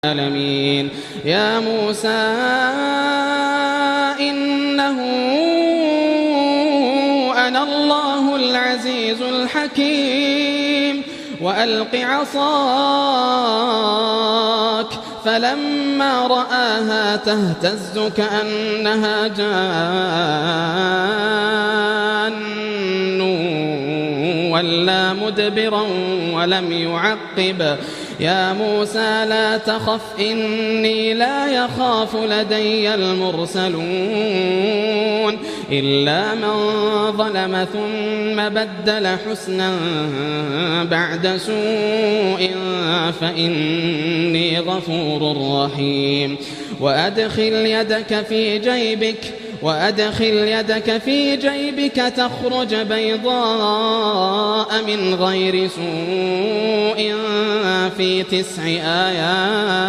العالمين. يا موسى إنه أنا الله العزيز الحكيم وألق عصاك فلما رآها تهتز كأنها جان ولا مدبرا ولم يعقب. يا موسى لا تخف إني لا يخاف لدي المرسلون إلا من ظلم ثم بدل حسنا بعد سوء فإني غفور رحيم. وأدخل يدك في جيبك تخرج بيضاء من غير سوء في 9 آيات